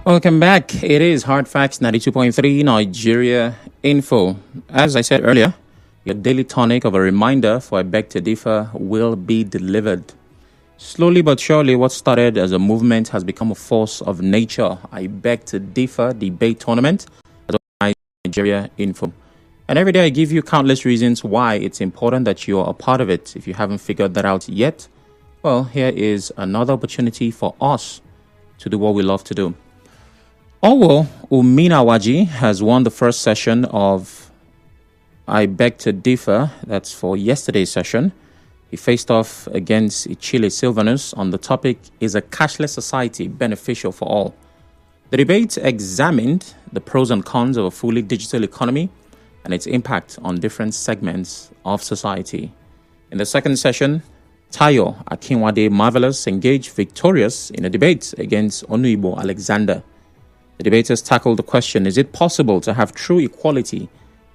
Welcome back. It is Hard Facts 92.3 Nigeria Info. As I said earlier, your daily tonic of a reminder for I Beg to Differ will be delivered. Slowly but surely, what started as a movement has become a force of nature. I Beg to Differ debate tournament as Nigeria Info. And every day I give you countless reasons why it's important that you're a part of it. If you haven't figured that out yet, well, here is another opportunity for us to do what we love to do. Owo Uminawaji has won the first session of I Beg to Differ. That's for yesterday's session. He faced off against Ichile Silvanus on the topic, is a cashless society beneficial for all? The debate examined the pros and cons of a fully digital economy and its impact on different segments of society. In the second session, Tayo Akinwade Marvelous engaged victorious in a debate against Onuibo Alexander. The debaters tackled the question, is it possible to have true equality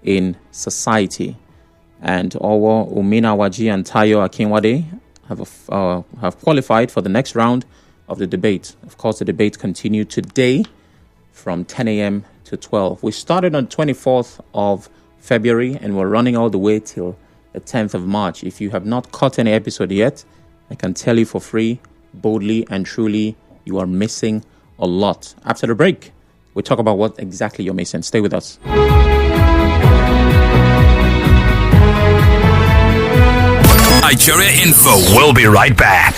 in society? And Owo Uminawaji and Tayo Akinwade have qualified for the next round of the debate. Of course, the debate continued today from 10 a.m. to 12. We started on 24th of February and we're running all the way till the 10th of March. If you have not caught any episode yet, I can tell you for free, boldly and truly, you are missing a lot. After the break, we'll talk about what exactly you're missing. Stay with us. Nigeria Info. We'll be right back.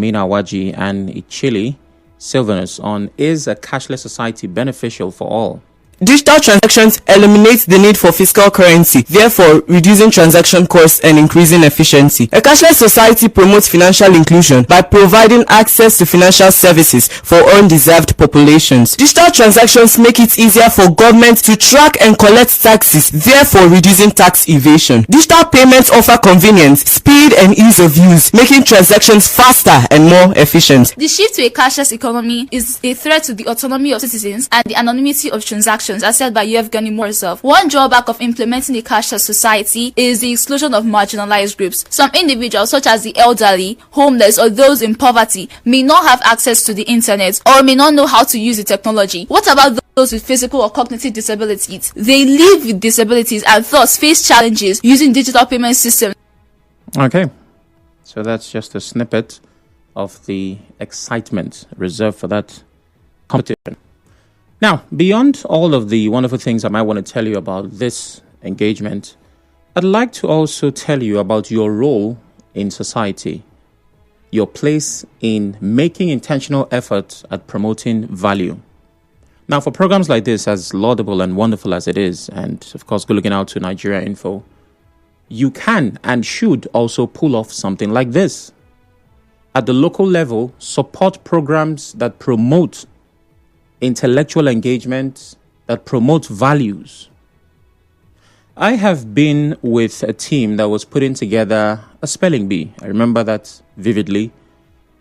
Uminawaji and Ichile Silvanus on, is a cashless society beneficial for all? Digital transactions eliminate the need for physical currency, therefore reducing transaction costs and increasing efficiency. A cashless society promotes financial inclusion by providing access to financial services for undeserved populations. Digital transactions make it easier for government to track and collect taxes, therefore reducing tax evasion. Digital payments offer convenience, speed and ease of use, making transactions faster and more efficient. The shift to a cashless economy is a threat to the autonomy of citizens and the anonymity of transactions. actions, as said by Yevgeny Morozov. One drawback of implementing a cashless society is the exclusion of marginalized groups. Some individuals, such as the elderly, homeless, or those in poverty, may not have access to the internet or may not know how to use the technology. What about those with physical or cognitive disabilities? They live with disabilities and thus face challenges using digital payment systems. Okay, so that's just a snippet of the excitement reserved for that competition. Now, beyond all of the wonderful things I might want to tell you about this engagement, I'd like to also tell you about your role in society, your place in making intentional efforts at promoting value. Now, for programs like this, as laudable and wonderful as it is, and of course, good looking out to Nigeria Info, you can and should also pull off something like this. At the local level, support programs that promote intellectual engagement, that promote values. I have been with a team that was putting together a spelling bee. I remember that vividly.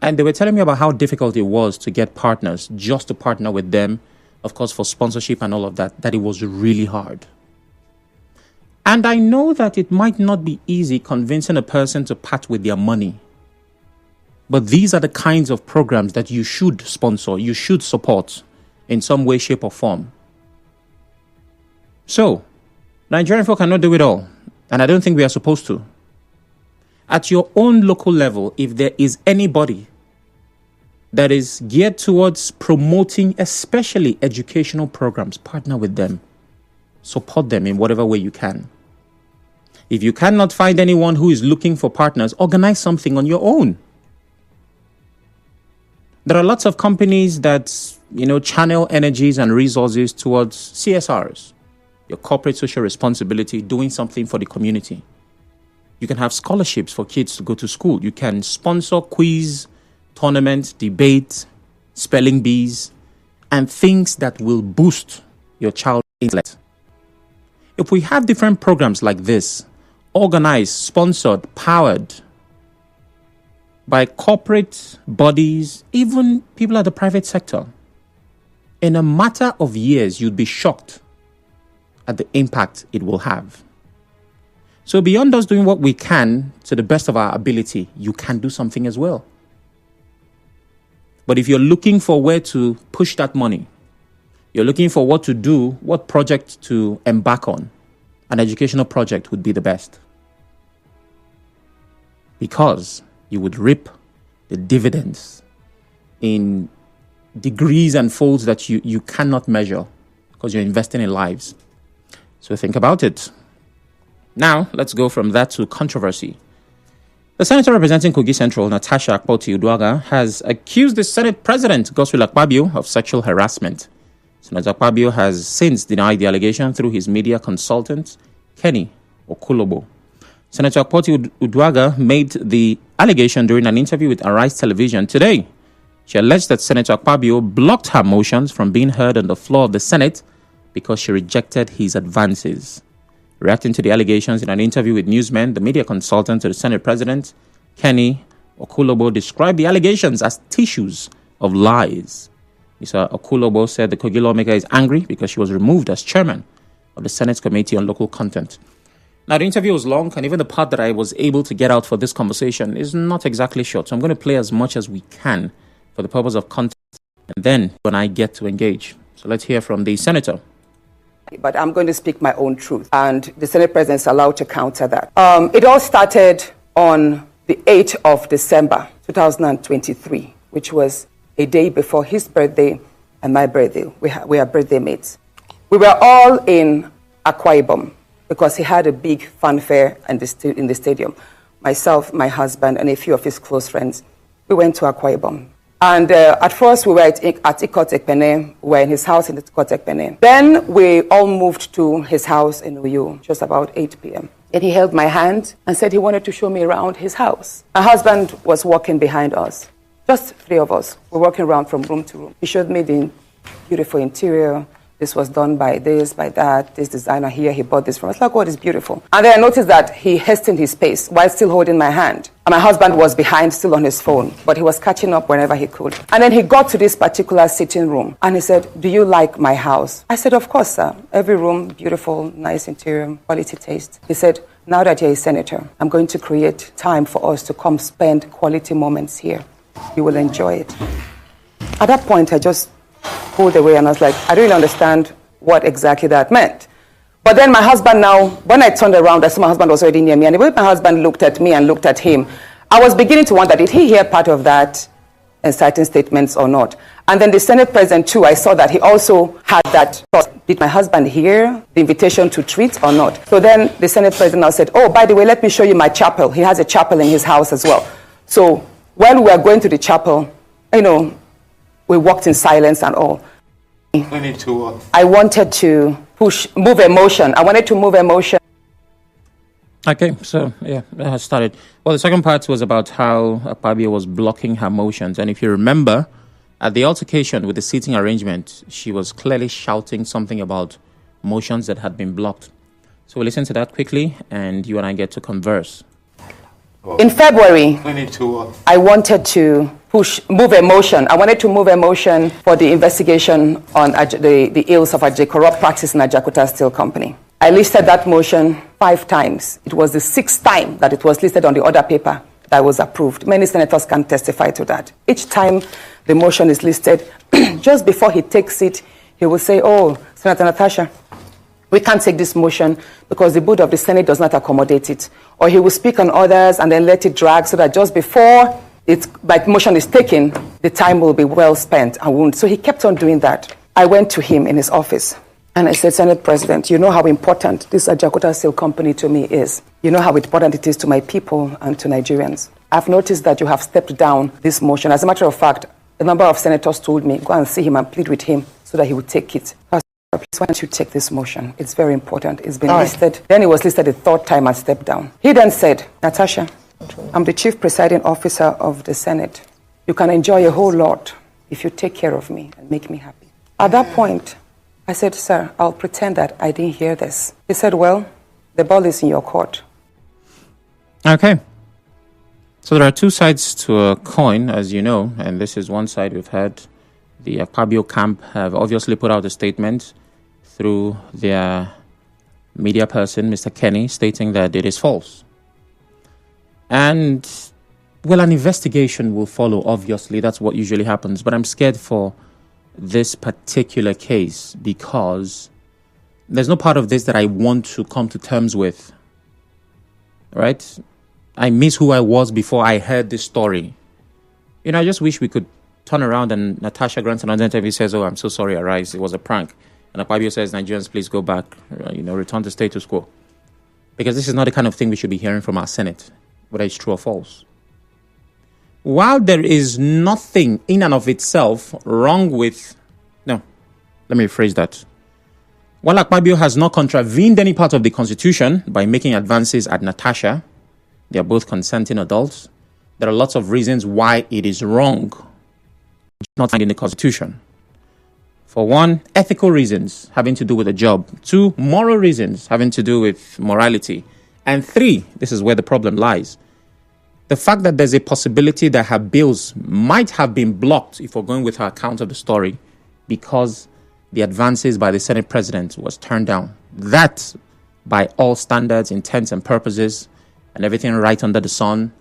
And they were telling me about how difficult it was to get partners, just to partner with them, of course, for sponsorship and all of that it was really hard. And I know that it might not be easy convincing a person to part with their money. But these are the kinds of programs that you should sponsor, you should support in some way, shape, or form. So, Nigerian folk cannot do it all, and I don't think we are supposed to. At your own local level, if there is anybody that is geared towards promoting especially educational programs, partner with them. Support them in whatever way you can. If you cannot find anyone who is looking for partners, organize something on your own. There are lots of companies that, channel energies and resources towards CSRs, your corporate social responsibility, doing something for the community. You can have scholarships for kids to go to school. You can sponsor quiz, tournaments, debate, spelling bees, and things that will boost your child's intellect. If we have different programs like this, organized, sponsored, powered by corporate bodies, even people at the private sector, in a matter of years, you'd be shocked at the impact it will have. So beyond us doing what we can to the best of our ability, you can do something as well. But if you're looking for where to push that money, you're looking for what to do, what project to embark on, an educational project would be the best. Because you would reap the dividends in degrees and folds that you cannot measure because you're investing in lives. So think about it. Now, let's go from that to controversy. The senator representing Kogi Central, Natasha has accused the Senate President, Godswill Akpabio, of sexual harassment. Senator Akpabio has since denied the allegation through his media consultant, Kenny Okulobo. Senator Akpoti made the allegation during an interview with Arise Television today. She alleged that Senator Akpabio blocked her motions from being heard on the floor of the Senate because she rejected his advances. Reacting to the allegations in an interview with newsmen, the media consultant to the Senate President, Kenny Okulobo, described the allegations as tissues of lies. Mr. Okulobo said the Kogi lawmaker is angry because she was removed as chairman of the Senate's Committee on Local Content. Now, the interview was long, and even the part that I was able to get out for this conversation is not exactly short. So I'm going to play as much as we can for the purpose of content, and then when I get to engage. So let's hear from the senator. But I'm going to speak my own truth, and the Senate President is allowed to counter that. It all started on the 8th of December, 2023, which was a day before his birthday and my birthday. We are birthday mates. We were all in Akwa Ibom because he had a big fanfare in the stadium. Myself, my husband, and a few of his close friends, we went to Akwa Ibom. And at first, we were at Ikot Ekpene. We were in his house in Ikot Ekpene. Then we all moved to his house in Uyo, just about 8 p.m. And he held my hand and said he wanted to show me around his house. My husband was walking behind us. Just 3 of us were walking around from room to room. He showed me the beautiful interior, this was done by this, by that, this designer here, he bought this from. I was like, oh, it's beautiful. And then I noticed that he hastened his pace while still holding my hand. And my husband was behind, still on his phone, but he was catching up whenever he could. And then he got to this particular sitting room, and he said, do you like my house? I said, of course, sir. Every room, beautiful, nice interior, quality taste. He said, now that you're a senator, I'm going to create time for us to come spend quality moments here. You will enjoy it. At that point, I just pulled away and I was like, I don't really understand what exactly that meant. But then my husband now, when I turned around, I saw my husband was already near me, and the way my husband looked at me and looked at him, I was beginning to wonder, did he hear part of that inciting statements or not? And then the Senate President too, I saw that he also had that thought. Did my husband hear the invitation to treat or not? So then the Senate President now said, oh, by the way, let me show you my chapel. He has a chapel in his house as well. So while we were going to the chapel, we walked in silence and all. I wanted to move emotion. I wanted to move emotion. Okay, so yeah, that has started. Well, the second part was about how Akpabio was blocking her motions. And if you remember, at the altercation with the seating arrangement, she was clearly shouting something about motions that had been blocked. So we'll listen to that quickly, and you and I get to converse. In February, I wanted to move a motion. I wanted to move a motion for the investigation on the ills of a corrupt practice in Ajakuta Steel Company. I listed that motion 5 times. It was the 6th time that it was listed on the order paper that was approved. Many senators can testify to that. Each time the motion is listed, just before he takes it, he will say, oh, Senator Natasha, we can't take this motion because the board of the Senate does not accommodate it. Or he will speak on others and then let it drag so that just before the motion is taken, the time will be well spent and won't. So he kept on doing that. I went to him in his office and I said, Senate President, you know how important this Ajakuta Steel Company to me is. You know how important it is to my people and to Nigerians. I've noticed that you have stepped down this motion. As a matter of fact, a number of senators told me, go and see him and plead with him so that he would take it. Please, why don't you take this motion? It's very important. It's been listed. Then it was listed a 3rd time and stepped down. He then said, Natasha, I'm the chief presiding officer of the Senate. You can enjoy a whole lot if you take care of me and make me happy. At that point, I said, sir, I'll pretend that I didn't hear this. He said, well, the ball is in your court. Okay. So there are 2 sides to a coin, as you know, and this is one side. We've had the Akpabio camp have obviously put out a statement through their media person, Mr. Kenny, stating that it is false. And, well, an investigation will follow, obviously. That's what usually happens. But I'm scared for this particular case because there's no part of this that I want to come to terms with. Right? I miss who I was before I heard this story. I just wish we could turn around and Natasha grants another interview, says, oh, I'm so sorry, Arise, it was a prank. And Akpabio says, Nigerians, please go back, return to status quo. Because this is not the kind of thing we should be hearing from our Senate, whether it's true or false. While there is nothing in and of itself wrong with... No, let me rephrase that. While Akpabio has not contravened any part of the Constitution by making advances at Natasha, they are both consenting adults, there are lots of reasons why it is wrong, not found in the Constitution. For one, ethical reasons having to do with the job. 2, moral reasons having to do with morality. And 3, this is where the problem lies. The fact that there's a possibility that her bills might have been blocked, if we're going with her account of the story, because the advances by the Senate President was turned down. That, by all standards, intents and purposes, and everything right under the sun,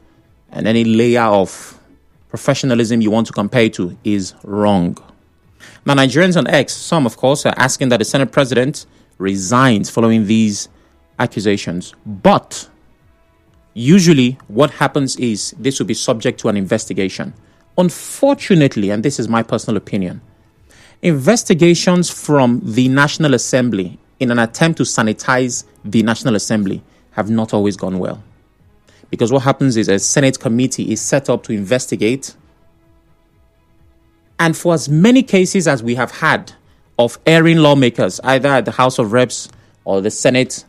and any layer of professionalism you want to compare it to, is wrong. Now, Nigerians on X, some, of course, are asking that the Senate President resigns following these accusations. But usually what happens is this will be subject to an investigation. Unfortunately, and this is my personal opinion, investigations from the National Assembly in an attempt to sanitize the National Assembly have not always gone well. Because what happens is a Senate committee is set up to investigate. And for as many cases as we have had of erring lawmakers, either at the House of Reps or the Senate,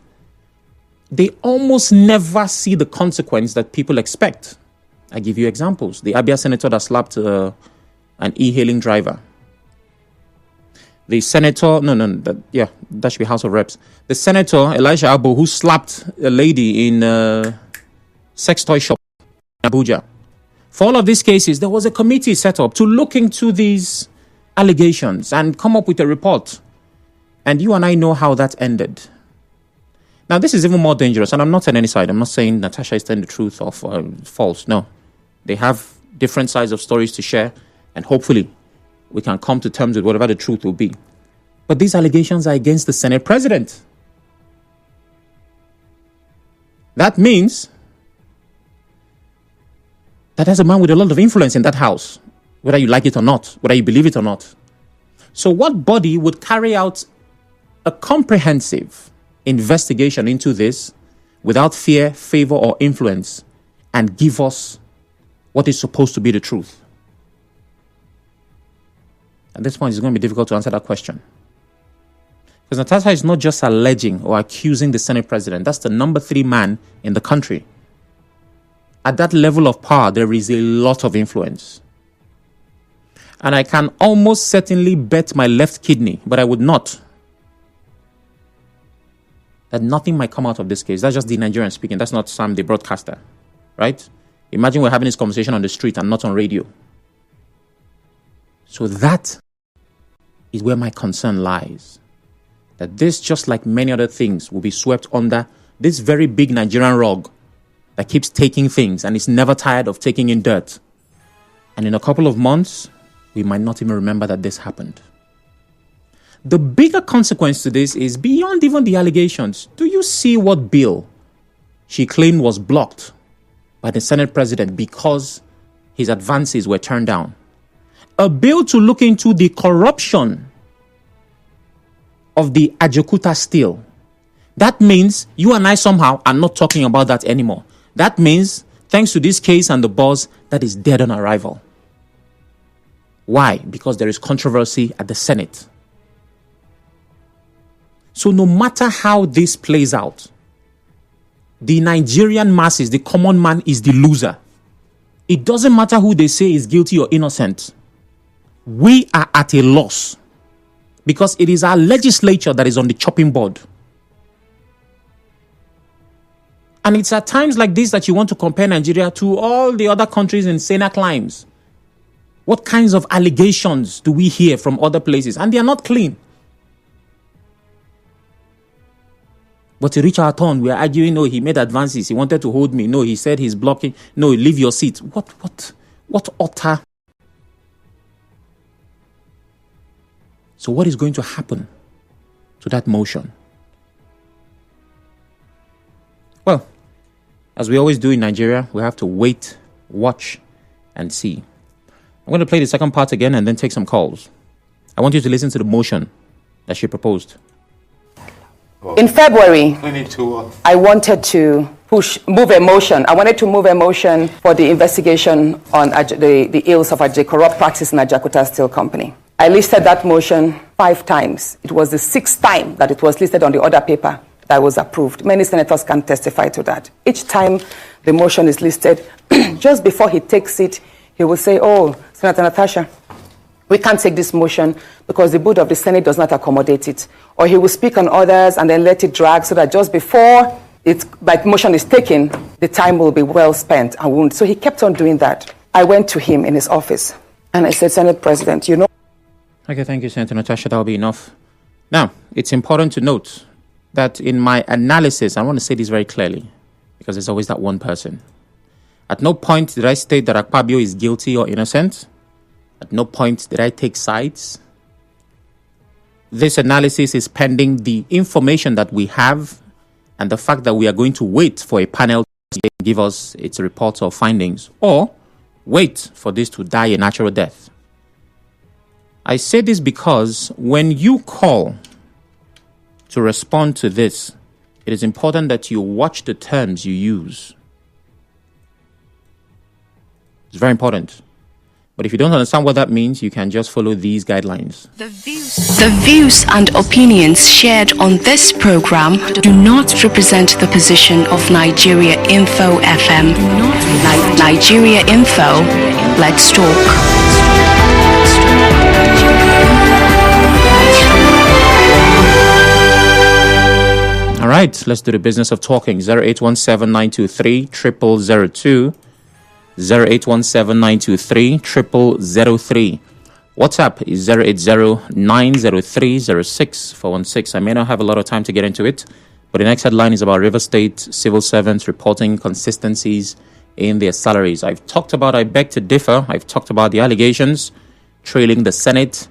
they almost never see the consequence that people expect. I give you examples. The Abia senator that slapped an e-hailing driver. the senator, that should be House of Reps. The senator, Elijah Abo, who slapped a lady in a sex toy shop in Abuja. For all of these cases, there was a committee set up to look into these allegations and come up with a report. And you and I know how that ended. Now, this is even more dangerous, and I'm not on any side. I'm not saying Natasha is telling the truth or false. No. They have different sides of stories to share, and hopefully we can come to terms with whatever the truth will be. But these allegations are against the Senate president. That means that there's a man with a lot of influence in that house, whether you like it or not, whether you believe it or not. So what body would carry out a comprehensive investigation into this without fear, favor, or influence and give us what is supposed to be the truth? At this point, it's going to be difficult to answer that question. Because Natasha is not just alleging or accusing the Senate president. That's the number 3 man in the country. At that level of power, there is a lot of influence. And I can almost certainly bet my left kidney, but I would not, that nothing might come out of this case. That's just the Nigerian speaking. That's not Sam, the broadcaster. Right? Imagine we're having this conversation on the street and not on radio. So that is where my concern lies. That this, just like many other things, will be swept under this very big Nigerian rug that keeps taking things and is never tired of taking in dirt. And in a couple of months, we might not even remember that this happened. The bigger consequence to this is beyond even the allegations. Do you see what bill she claimed was blocked by the Senate president because his advances were turned down? A bill to look into the corruption of the Ajaokuta steel. That means you and I somehow are not talking about that anymore. That means, thanks to this case and the buzz, that is dead on arrival. Why? Because there is controversy at the Senate. So no matter how this plays out, the Nigerian masses, the common man, is the loser. It doesn't matter who they say is guilty or innocent. We are at a loss because it is our legislature that is on the chopping board. And it's at times like this that you want to compare Nigeria to all the other countries in saner climes. What kinds of allegations do we hear from other places? And they are not clean. But to reach our turn, we are arguing, no, he made advances. He wanted to hold me. No, he said he's blocking. No, leave your seat. What utter? So what is going to happen to that motion? Well, as we always do in Nigeria, we have to wait, watch, and see. I'm going to play the second part again and then take some calls. I want you to listen to the motion that she proposed. In February, I wanted to move a motion. I wanted to move a motion for the investigation on the ills of corrupt practice in Ajaokuta Steel Company. I listed that motion 5 times. It was the 6th time that it was listed on the order paper that was approved. Many senators can testify to that. Each time the motion is listed, just before he takes it, he will say, oh, Senator Natasha, we can't take this motion because the board of the Senate does not accommodate it. Or he will speak on others and then let it drag so that just before the motion is taken, the time will be well spent. So he kept on doing that. I went to him in his office and I said, Senate President, you know. Okay, thank you, Senator Natasha. That will be enough. Now, it's important to note that in my analysis, I want to say this very clearly because there's always that one person. At no point did I state that Akpabio is guilty or innocent. At no point did I take sides. This analysis is pending the information that we have and the fact that we are going to wait for a panel to give us its reports or findings, or wait for this to die a natural death. I say this because when you call to respond to this, it is important that you watch the terms you use. It's very important. But if you don't understand what that means, you can just follow these guidelines. The views and opinions shared on this program do not represent the position of Nigeria Info FM. Nigeria Info, let's talk. right, let's do the business of talking. 0817-923-0002. 0817-923-0003. WhatsApp is 080-903-06416. I may not have a lot of time to get into it, but the next headline is about River State civil servants reporting inconsistencies in their salaries. I've talked about I beg to differ. I've talked about the allegations trailing the Senate,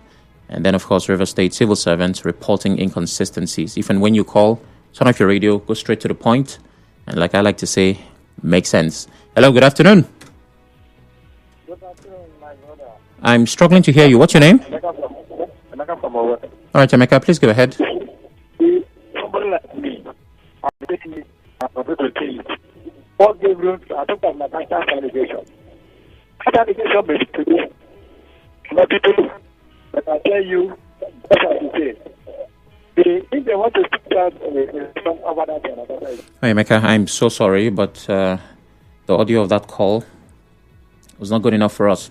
and then, of course, River State civil servants reporting inconsistencies. If and when you call, turn off your radio, go straight to the point, and like I like to say, make sense. Hello, good afternoon. Good afternoon, my brother. I'm struggling to hear you. What's your name? Emeka from Owo. All right, Emeka, please go ahead. Somebody like me, I'm taking it, I'm going to tell you. What gave room to, I think of Natasha's allegation. That allegation may be true. Not people, but I tell you, that's what you say. If they want to speak that, some over that, Hi, Emeka, I'm so sorry, but the audio of that call was not good enough for us.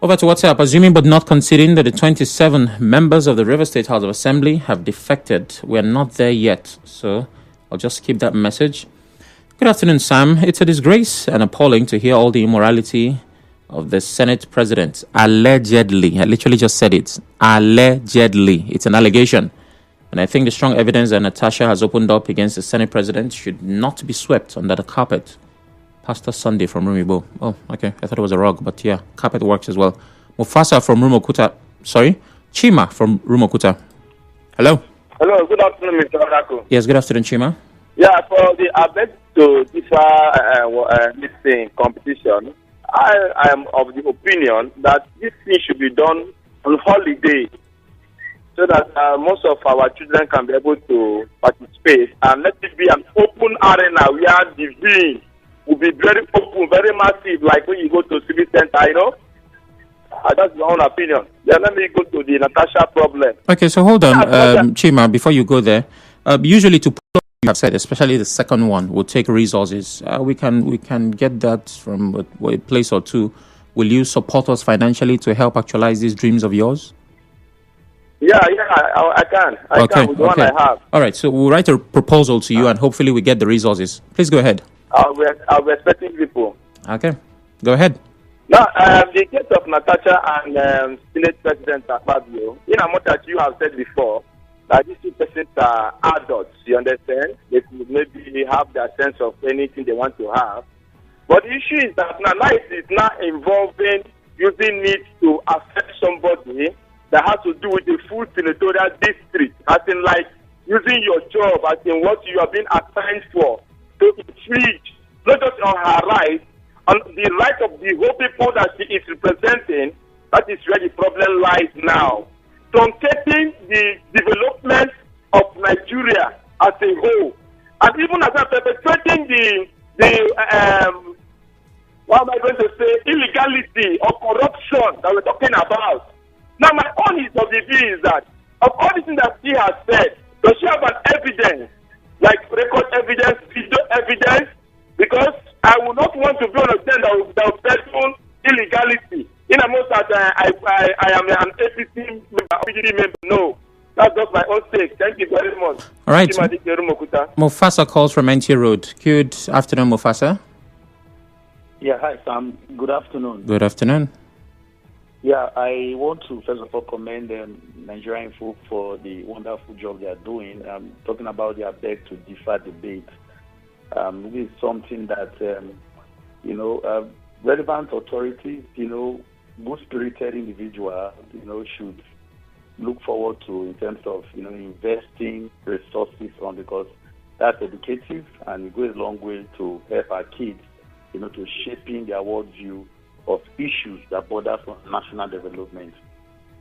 Over to WhatsApp. Assuming but not conceding that the 27 members of the River State House of Assembly have defected. We are not there yet, so I'll just keep that message. Good afternoon, Sam. It's a disgrace and appalling to hear all the immorality of the Senate president. Allegedly. I literally just said it. Allegedly. It's an allegation. And I think the strong evidence that Natasha has opened up against the Senate president should not be swept under the carpet. Pastor Sunday from Rumibo. Oh, okay. I thought it was a rug, but yeah, carpet works as well. Mufasa from Rumokuta. Sorry, Chima from Rumokuta. Hello. Hello, good afternoon, Mr. Orako. Yes, good afternoon, Chima. Yeah, for the abet to differ this thing, competition, I am of the opinion that this thing should be done on holiday so that most of our children can be able to participate, and let it be an open arena where the viewing will be very open, very massive, like when you go to civic center, you know. That's my own opinion. Yeah, let me go to the Natasha problem. Okay, so hold on, Chima, before you go there. Usually to pull up, you have said, especially the second one, will take resources. We can get that from a place or two. Will you support us financially to help actualize these dreams of yours? Yeah, I can. I can with the one I have. All right, so we'll write a proposal to you and hopefully we get the resources. Please go ahead. I'll be expecting people. Okay, go ahead. Now, the case of Natasha and Senate President Fabio, in as much as you have said before, that these two persons are adults, you understand? They could maybe have their sense of anything they want to have. But the issue is that now it is not involving using it to affect somebody that has to do with the full senatorial district, as in like using your job, as in what you have been assigned for, to infringe not just on her rights, on the right of the whole people that she is representing. That is where the problem lies now. Truncating the development of Nigeria as a whole, and even as a perpetrating the what am I going to say, illegality or corruption that we're talking about. Now, my own is of the view is that of all the things that she has said, does she have an evidence, like record evidence, video evidence? Because I would not want to be on a stand that will person illegality. In a most that I am an APC member, no. That's just my own sake. Thank you very much. All right. Mufasa calls from NT Road. Good afternoon, Mufasa. Yeah, hi, Sam. Good afternoon. Good afternoon. Yeah, I want to first of all commend Nigerian Info for the wonderful job they are doing. Talking about their beg to differ debate. This is something that, relevant authorities, good-spirited individuals, should look forward to in terms of, investing resources on, because that's educative and it goes a long way to help our kids, to shaping their worldview of issues that border on national development.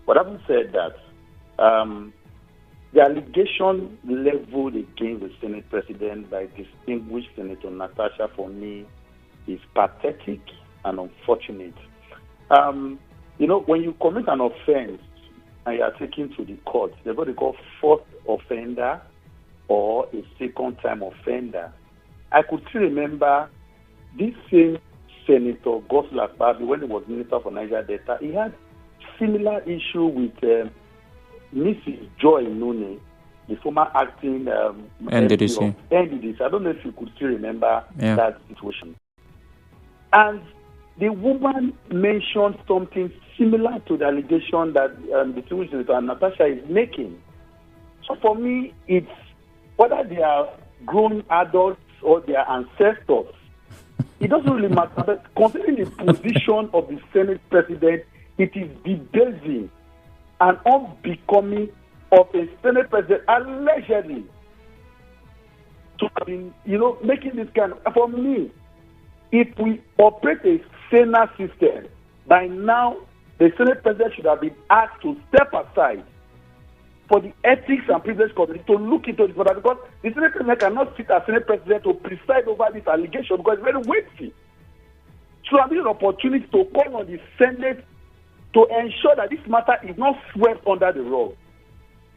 But having said that, the allegation leveled against the Senate President by distinguished Senator Natasha, for me, is pathetic and unfortunate. When you commit an offense and you are taken to the court, they're what they call fourth offender or a second-time offender. I could still remember this same Senator Godswill Akpabio, when he was Minister for Niger Delta, he had similar issue with Mrs. Joy Nune, the former acting NDDC. of NDDC. I don't know if you could still remember Yeah. that situation. And the woman mentioned something similar to the allegation that the distinguished Natasha is making. So for me, it's whether they are grown adults or their ancestors, it doesn't really matter. But considering the position of the Senate president, it is debasing and unbecoming of a Senate president allegedly to have been, making this kind of. For me, if we operate a saner system, by now the Senate president should have been asked to step aside for the ethics and privilege committee to look into this matter, because the Senate president cannot sit as Senate president to preside over this allegation because it's very weighty. So I need an opportunity to call on the Senate to ensure that this matter is not swept under the rug.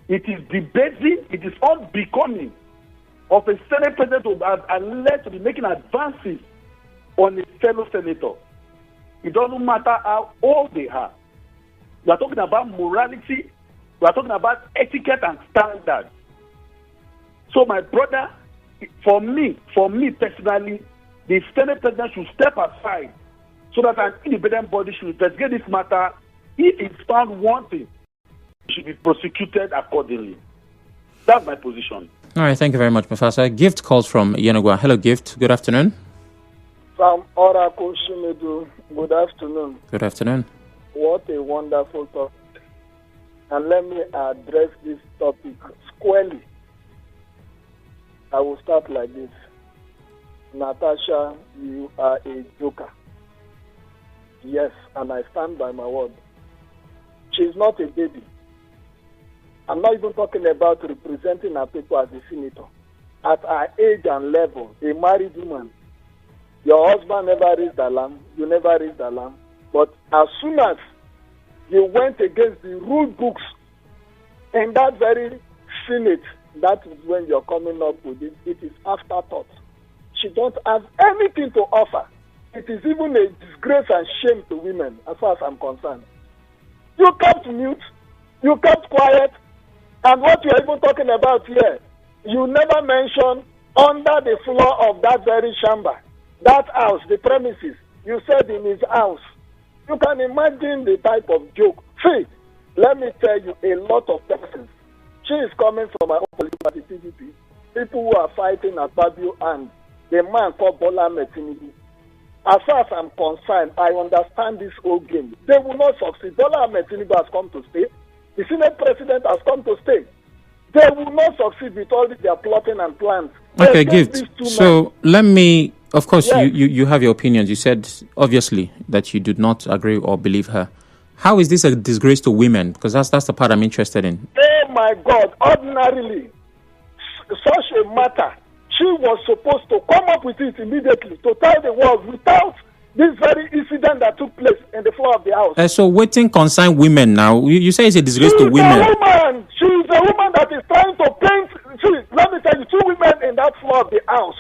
It is debasing, it is unbecoming of a Senate president to have alleged to be making advances on a fellow senator. It doesn't matter how old they are. We are talking about morality, we are talking about etiquette and standards. So my brother, for me personally, the Senate president should step aside so that an independent body should investigate this matter. If it's found wanting, it should be prosecuted accordingly. That's my position. All right, thank you very much, Professor. Gift calls from Yenagua. Hello, Gift. Good afternoon. From Oracle Shimedu, good afternoon. Good afternoon. What a wonderful topic. And let me address this topic squarely. I will start like this. Natasha, you are a joker. Yes, and I stand by my word. She's not a baby. I'm not even talking about representing her people as a senator. At her age and level, a married woman, your husband never raised a lamb, you never raised a lamb. But as soon as you went against the rule books in that very Senate, that is when you're coming up with it. It is afterthought. She don't have anything to offer. It is even a disgrace and shame to women, as far as I'm concerned. You kept mute, you kept quiet, and what you're even talking about here, you never mentioned under the floor of that very chamber, that house, the premises, you said in his house. You can imagine the type of joke. See, let me tell you, a lot of persons. She is coming from my own political party, PDP. People who are fighting at Babio and the man called Bola Metinibu. As far as I'm concerned, I understand this whole game. They will not succeed. Bola Metinibu has come to stay. The Senate president has come to stay. They will not succeed with all their plotting and plans. Okay, Gift. So let me, of course, yes. you have your opinions. You said, obviously, that you do not agree or believe her. How is this a disgrace to women? Because that's the part I'm interested in. Oh, my God. Ordinarily, such a matter, she was supposed to come up with it immediately to tell the world without this very incident that took place in the floor of the house. So waiting concern women now. You say it's a disgrace to women. She's a woman that is trying to paint. See, let me tell you, two women in that floor of the house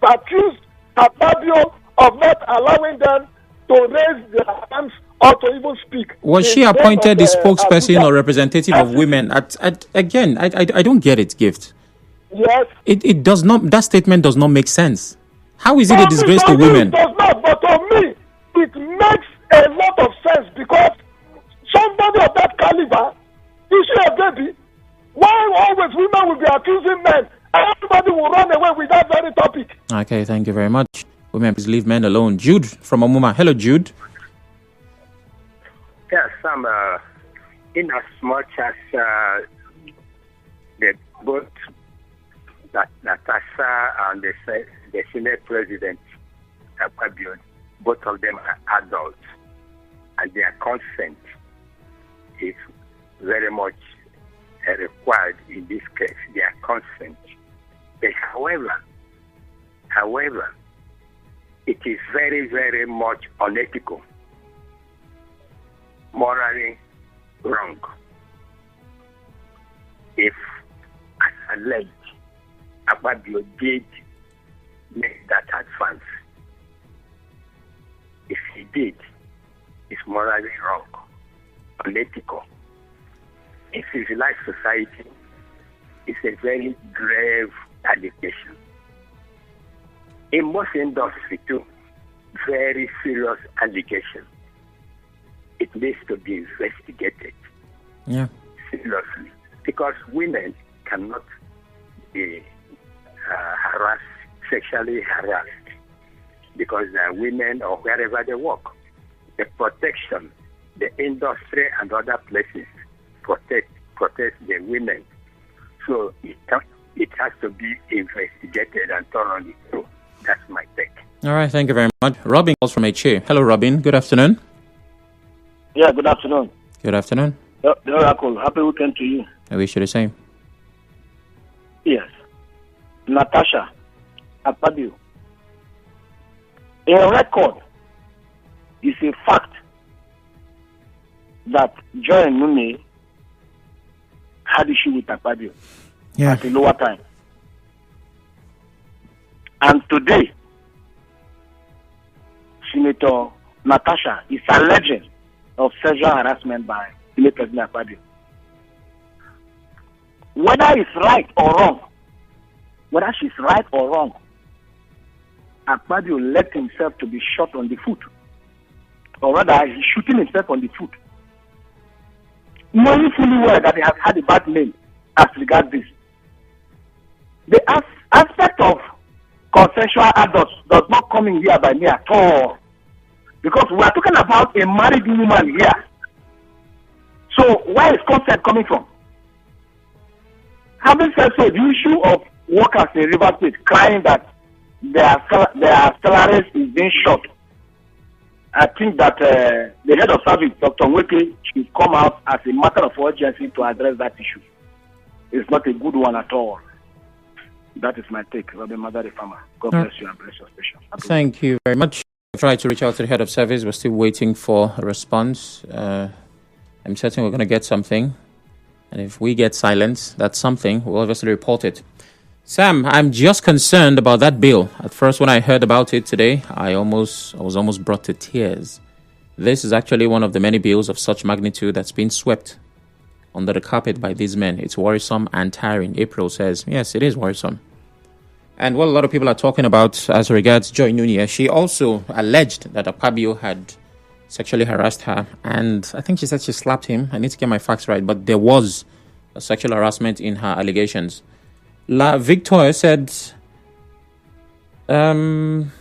accused Fabio of not allowing them to raise their hands or to even speak. Was she appointed the spokesperson or representative of women? Again, I don't get it, Gift. Yes. It does not. That statement does not make sense. How is it a disgrace to women? It does not, but to me, it makes a lot of sense because somebody of that caliber, is she a baby? Why always women will be accusing men? Everybody will run away with that very topic. Okay, thank you very much. Women, please leave men alone. Jude from Omuma. Hello, Jude. Yes, in as much as both Natasha and the Senate President, both of them are adults, and their consent is very much required in this case, their consent. But however, it is very, very much unethical, morally wrong, if, as alleged, Akpabio did make that advance. If he did, it's morally wrong, unethical. In civilized society, is a very grave allegation. In most industries too, very serious allegation. It needs to be investigated seriously, because women cannot be harassed, sexually harassed, because they are women or wherever they work. The protection, the industry and other places protect the women. So it has to be investigated and thoroughly through. That's my take. All right, thank you very much. Robin calls from HA. Hello, Robin. Good afternoon. Yeah, good afternoon. Good afternoon. The Oracle, happy weekend to you. I wish you the same. Yes. Natasha, Akpabio. A record is a fact that Joy Nune had issue with Akpabio at a lower time. And today, Senator Natasha is alleged of sexual harassment by Senate President Akpabio. Whether it's right or wrong, whether she's right or wrong, Akpabio let himself to be shot on the foot. Or rather, he's shooting himself on the foot. Knowing fully well that he has had a bad name as regards this. The aspect of consensual adults does not come in here by me at all. Because we are talking about a married woman here. So where is consent coming from? Having said so, the issue of workers in River State crying that their salaries is being shot, I think that the head of service, Dr. Nweke, should come out as a matter of urgency to address that issue. It's not a good one at all. That is my take, Robin Madari Farmer. God bless you and bless your station. Thank you very much. I tried to reach out to the head of service. We're still waiting for a response. I'm certain we're going to get something. And if we get silence, that's something. We'll obviously report it. Sam, I'm just concerned about that bill. At first, when I heard about it today, I was almost brought to tears. This is actually one of the many bills of such magnitude that's been swept under the carpet by these men. It's worrisome and tiring. April says, yes, it is worrisome. And what a lot of people are talking about as regards Joy Nunia, she also alleged that Akpabio had sexually harassed her. And I think she said she slapped him. I need to get my facts right. But there was a sexual harassment in her allegations. La Victoire said, Sam,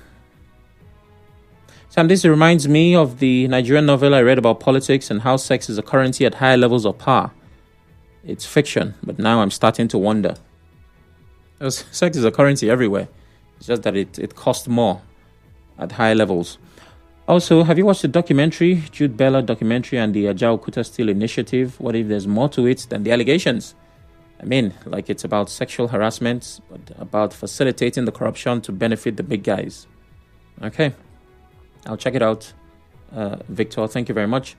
this reminds me of the Nigerian novel I read about politics and how sex is a currency at higher levels of power. It's fiction, but now I'm starting to wonder. Sex is a currency everywhere. It's just that it costs more at higher levels. Also, have you watched the documentary, Jude Bella documentary and the Ajao Kuta Steel initiative? What if there's more to it than the allegations? I mean, like it's about sexual harassment, but about facilitating the corruption to benefit the big guys. Okay, I'll check it out. Victor, thank you very much.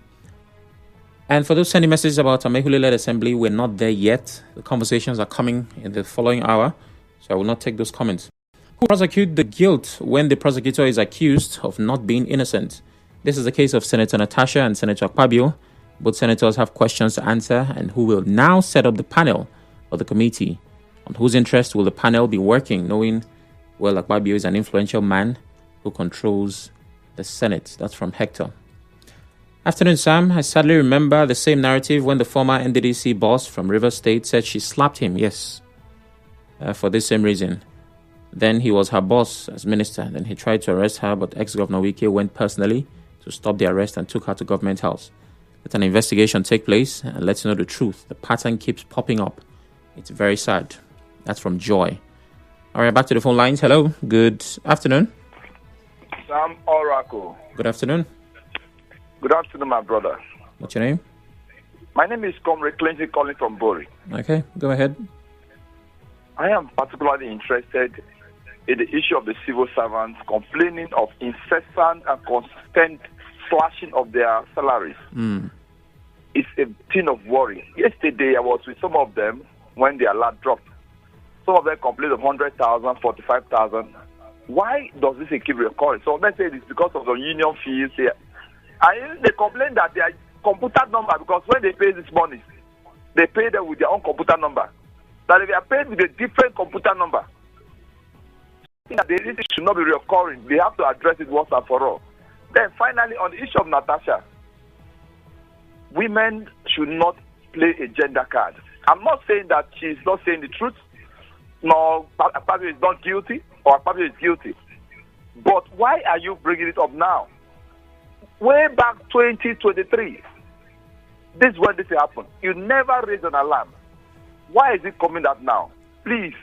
And for those sending messages about Amehule-led assembly, we're not there yet. The conversations are coming in the following hour, so I will not take those comments. Who prosecute the guilt when the prosecutor is accused of not being innocent? This is the case of Senator Natasha and Senator Akpabio. Both senators have questions to answer, and who will now set up the panel of the committee. On whose interest will the panel be working, knowing, well, Akpabio is an influential man who controls the Senate. That's from Hector. Afternoon, Sam. I sadly remember the same narrative when the former NDDC boss from Rivers State said she slapped him. Yes, for this same reason. Then he was her boss as minister. Then he tried to arrest her, but ex-Governor Wike went personally to stop the arrest and took her to Government House. Let an investigation take place and let you know the truth. The pattern keeps popping up. It's very sad. That's from Joy. All right, back to the phone lines. Hello. Good afternoon. Sam Oracle. Good afternoon. Good afternoon, my brother. What's your name? My name is Comrade Clinton calling from Bori. Okay, go ahead. I am particularly interested in the issue of the civil servants complaining of incessant and constant slashing of their salaries. It's a thing of worry. Yesterday, I was with some of them when their alert dropped. Some of them complained of 100,000, 45,000. Why does this keep recurring? So let's say it's because of the union fees here. And they complain that their computer number, because when they pay this money, they pay them with their own computer number. that if they are paid with a different computer number, that the issue should not be recurring. They have to address it once and for all. Then finally, on the issue of Natasha, women should not play a gender card. I'm not saying that she's not saying the truth, nor Akpabio is not guilty, or Akpabio is guilty. But why are you bringing it up now? Way back 2023, this is when this happened. You never raised an alarm. Why is it coming up now? Please,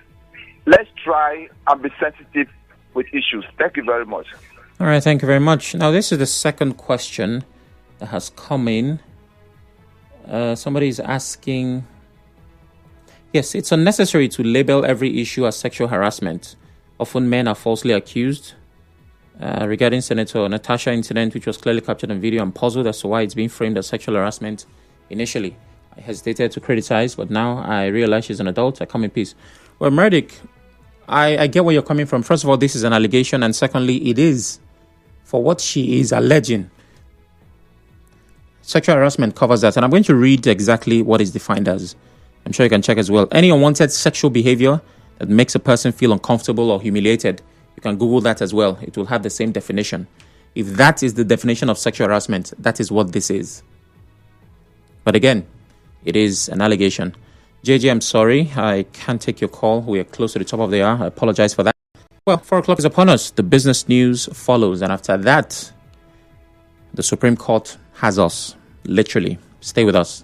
let's try and be sensitive with issues. Thank you very much. All right, thank you very much. Now, this is the second question that has come in. Somebody is asking, yes, it's unnecessary to label every issue as sexual harassment. Often men are falsely accused. Regarding Senator Natasha incident, which was clearly captured on video, I'm puzzled as to why it's being framed as sexual harassment. Initially, I hesitated to criticize, but now I realize she's an adult. I come in peace. Well, Merdick, I get where you're coming from. First of all, this is an allegation, and secondly, it is for what she is alleging. Sexual harassment covers that, and I'm going to read exactly what is defined as. I'm sure you can check as well. Any unwanted sexual behavior that makes a person feel uncomfortable or humiliated. You can Google that as well. It will have the same definition. If that is the definition of sexual harassment, that is what this is. But again, it is an allegation. JJ, I'm sorry. I can't take your call. We are close to the top of the hour. I apologize for that. Well, 4 o'clock is upon us. The business news follows. And after that, the Supreme Court has us. Literally. Stay with us.